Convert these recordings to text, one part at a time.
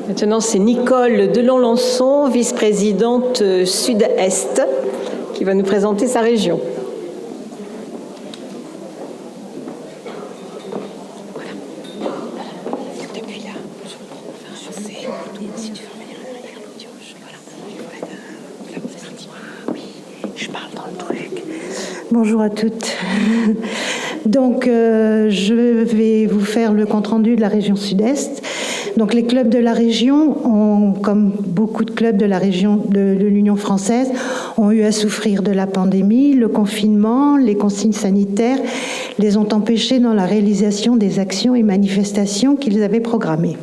Maintenant, c'est Nicole Delon-Lançon, vice-présidente Sud-Est, qui va nous présenter sa région. Bonjour à toutes. Donc, je vais vous faire le compte-rendu de la région Sud-Est. Donc, les clubs de la région, comme beaucoup de clubs de la région de l'Union française, ont eu à souffrir de la pandémie. Le confinement, les consignes sanitaires les ont empêchés dans la réalisation des actions et manifestations qu'ils avaient programmées.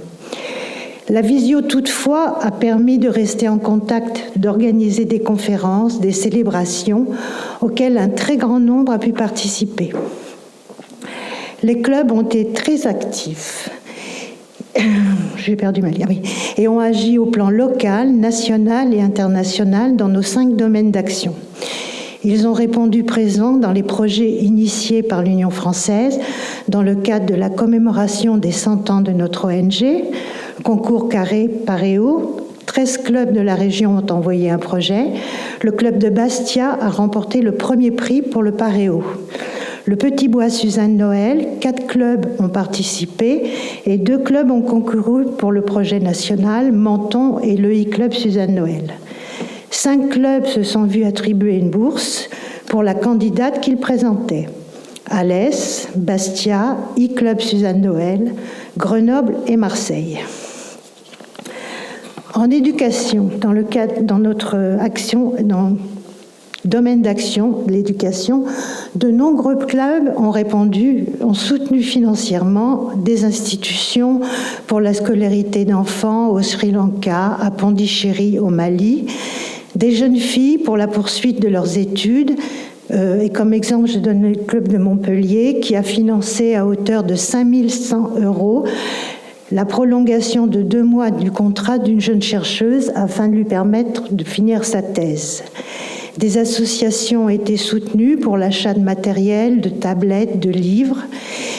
La visio, toutefois, a permis de rester en contact, d'organiser des conférences, des célébrations auxquelles un très grand nombre a pu participer. Les clubs ont été très actifs. J'ai perdu ma ligne. Oui. Et ont agi au plan local, national et international dans nos 5 domaines d'action. Ils ont répondu présents dans les projets initiés par l'Union française dans le cadre de la commémoration des 100 ans de notre ONG, concours Carré Paréo. 13 clubs de la région ont envoyé un projet. Le club de Bastia a remporté le premier prix pour le Paréo. Le Petit Bois Suzanne Noël, 4 clubs ont participé et 2 clubs ont concouru pour le projet national, Menton et le e-club Suzanne Noël. 5 clubs se sont vus attribuer une bourse pour la candidate qu'ils présentaient. Alès, Bastia, e-club Suzanne Noël, Grenoble et Marseille. En éducation, dans notre action, dans domaine d'action, l'éducation, de nombreux clubs ont soutenu financièrement des institutions pour la scolarité d'enfants au Sri Lanka, à Pondichéry au Mali, des jeunes filles pour la poursuite de leurs études. Et comme exemple, je donne le club de Montpellier qui a financé à hauteur de 5 100 € la prolongation de 2 mois du contrat d'une jeune chercheuse afin de lui permettre de finir sa thèse. Des associations ont été soutenues pour l'achat de matériel, de tablettes, de livres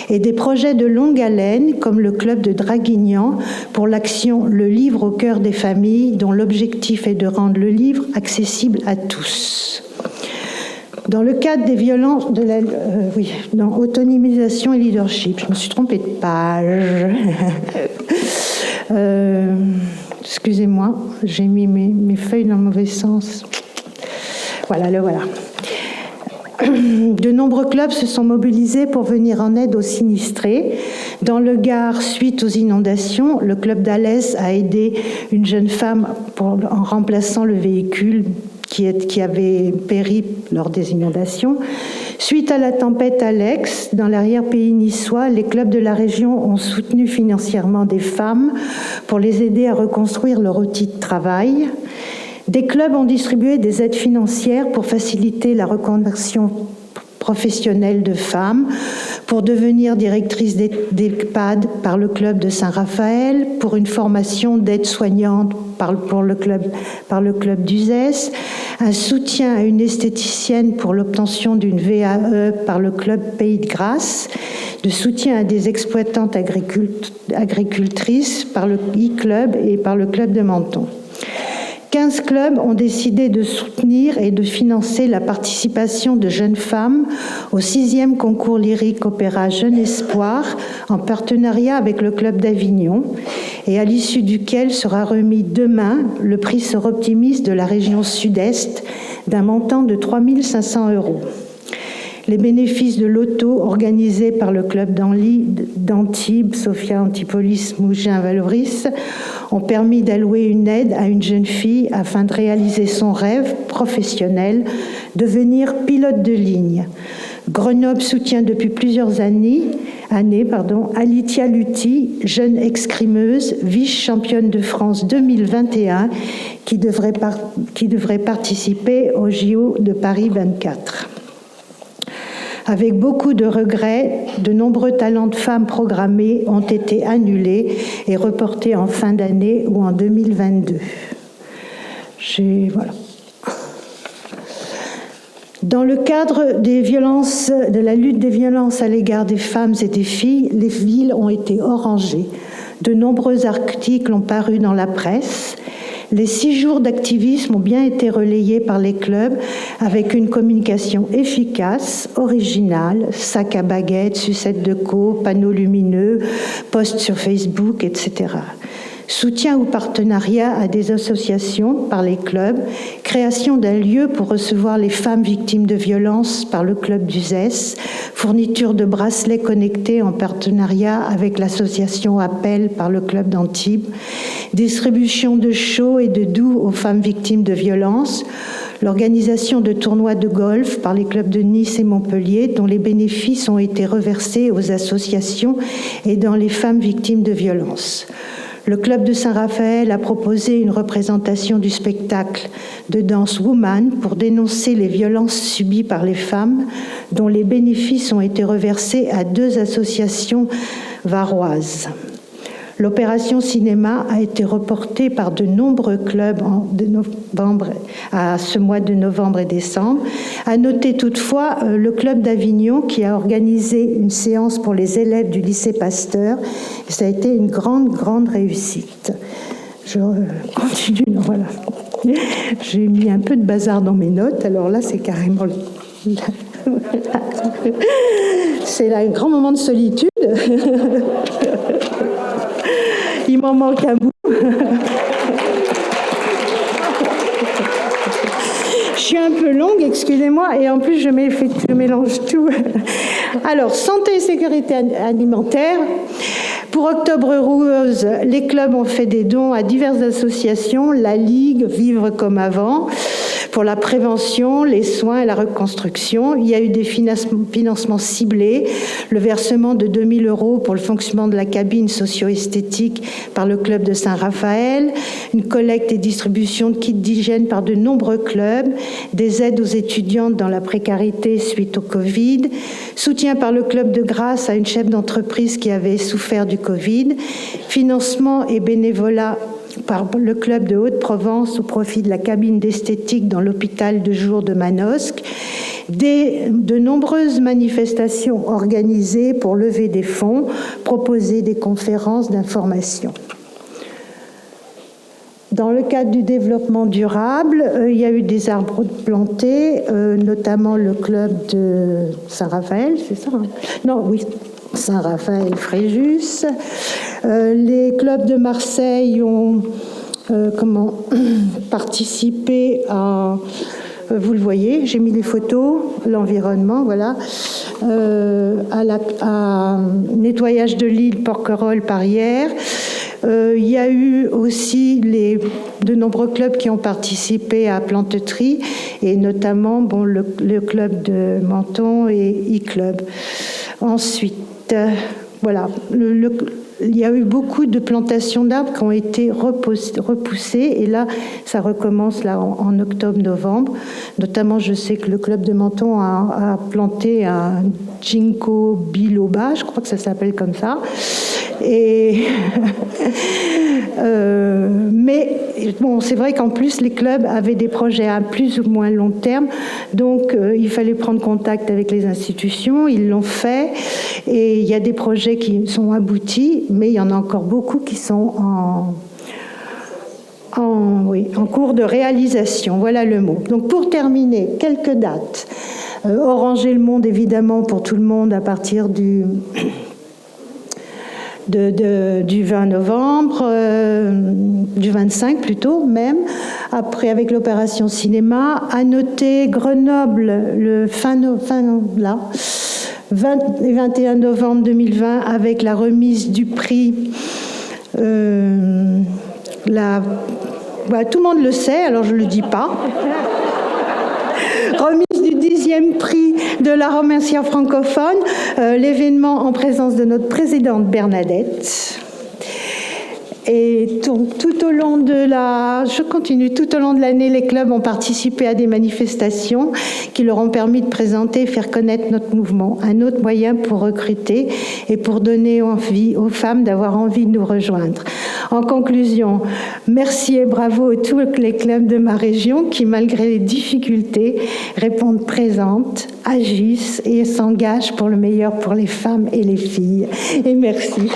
et des projets de longue haleine comme le club de Draguignan pour l'action Le livre au cœur des familles dont l'objectif est de rendre le livre accessible à tous. Dans le cadre des violences de dans autonomisation et leadership, je me suis trompée de page. Excusez-moi, j'ai mis mes feuilles dans le mauvais sens. Voilà, le voilà. De nombreux clubs se sont mobilisés pour venir en aide aux sinistrés. Dans le Gard, suite aux inondations, le club d'Alès a aidé une jeune femme en remplaçant le véhicule qui avait péri lors des inondations. Suite à la tempête Alex, dans l'arrière-pays niçois, les clubs de la région ont soutenu financièrement des femmes pour les aider à reconstruire leur outil de travail. Des clubs ont distribué des aides financières pour faciliter la reconversion professionnelle de femmes, pour devenir directrice d'EHPAD par le club de Saint-Raphaël, pour une formation d'aide-soignante par le club d'Uzès, un soutien à une esthéticienne pour l'obtention d'une VAE par le club Pays de Grasse, de soutien à des exploitantes agricultrices par le e-club et par le club de Menton. 15 clubs ont décidé de soutenir et de financer la participation de jeunes femmes au 6e concours lyrique opéra Jeune Espoir en partenariat avec le club d'Avignon et à l'issue duquel sera remis demain le prix Sœur Optimiste de la région Sud-Est d'un montant de 3 500 €. Les bénéfices de l'auto organisé par le club d'Antibes, Sophia Antipolis, Mougins, Valoris, ont permis d'allouer une aide à une jeune fille afin de réaliser son rêve professionnel, devenir pilote de ligne. Grenoble soutient depuis plusieurs années Alicia Lutti, jeune escrimeuse, vice-championne de France 2021, qui devrait participer au JO de Paris 24. Avec beaucoup de regrets, de nombreux talents de femmes programmés ont été annulés et reportés en fin d'année ou en 2022. Voilà. Dans le cadre de la lutte des violences à l'égard des femmes et des filles, les villes ont été orangées. De nombreux articles ont paru dans la presse. Les 6 jours d'activisme ont bien été relayés par les clubs avec une communication efficace, originale, sac à baguettes, sucettes de co, panneaux lumineux, posts sur Facebook, etc. Soutien ou partenariat à des associations par les clubs, création d'un lieu pour recevoir les femmes victimes de violences par le club d'Uzès, fourniture de bracelets connectés en partenariat avec l'association Appel par le club d'Antibes, distribution de chaux et de doux aux femmes victimes de violences, l'organisation de tournois de golf par les clubs de Nice et Montpellier dont les bénéfices ont été reversés aux associations aidant les femmes victimes de violences. Le club de Saint-Raphaël a proposé une représentation du spectacle de danse Woman pour dénoncer les violences subies par les femmes, dont les bénéfices ont été reversés à 2 associations varoises. L'opération cinéma a été reportée par de nombreux clubs à ce mois de novembre et décembre. À noter toutefois le club d'Avignon qui a organisé une séance pour les élèves du lycée Pasteur. Ça a été une grande réussite. Je continue. Voilà. J'ai mis un peu de bazar dans mes notes. Alors là, c'est carrément... C'est là un grand moment de solitude. Il m'en manque un bout. Je suis un peu longue, excusez-moi, et en plus je mélange tout. Alors, santé et sécurité alimentaire. Pour Octobre Rose, les clubs ont fait des dons à diverses associations, la Ligue, Vivre comme avant, pour la prévention, les soins et la reconstruction. Il y a eu des financements ciblés, le versement de 2 000 € pour le fonctionnement de la cabine socio-esthétique par le club de Saint-Raphaël, une collecte et distribution de kits d'hygiène par de nombreux clubs, des aides aux étudiantes dans la précarité suite au Covid, soutien par le club de Grasse à une chef d'entreprise qui avait souffert du Covid, financement et bénévolat par le club de Haute-Provence au profit de la cabine d'esthétique dans l'hôpital de jour de Manosque, de nombreuses manifestations organisées pour lever des fonds, proposer des conférences d'information. Dans le cadre du développement durable, il y a eu des arbres plantés, notamment le club de Saint-Raphaël, c'est ça, hein ? Non, oui, Saint-Raphaël-Fréjus. Les clubs de Marseille ont participé à... vous le voyez, j'ai mis les photos, l'environnement, voilà, à nettoyage de l'île Porquerolles-Parières. Il y a eu aussi de nombreux clubs qui ont participé à Planteterie, et notamment le club de Menton et e-club. Ensuite, voilà, il y a eu beaucoup de plantations d'arbres qui ont été repoussées, et là, ça recommence là en octobre-novembre. Notamment, je sais que le club de Menton a planté un ginkgo biloba, je crois que ça s'appelle comme ça. Et mais bon, c'est vrai qu'en plus les clubs avaient des projets à plus ou moins long terme, donc il fallait prendre contact avec les institutions. Ils l'ont fait, et il y a des projets qui sont aboutis, mais il y en a encore beaucoup qui sont en cours de réalisation. Voilà le mot. Donc pour terminer, quelques dates. Oranger le monde, évidemment, pour tout le monde à partir du 20 novembre, du 25 plutôt même, après avec l'opération cinéma. À noter Grenoble le fin là, 20 et 21 novembre 2020 avec la remise du prix. Tout le monde le sait, alors je ne le dis pas. Remise du 10e prix de la romancière francophone, l'événement en présence de notre présidente Bernadette. Et donc, tout au long de l'année, les clubs ont participé à des manifestations qui leur ont permis de présenter et faire connaître notre mouvement. Un autre moyen pour recruter et pour donner envie aux femmes d'avoir envie de nous rejoindre. En conclusion, merci et bravo à tous les clubs de ma région qui, malgré les difficultés, répondent présentes, agissent et s'engagent pour le meilleur pour les femmes et les filles. Et merci.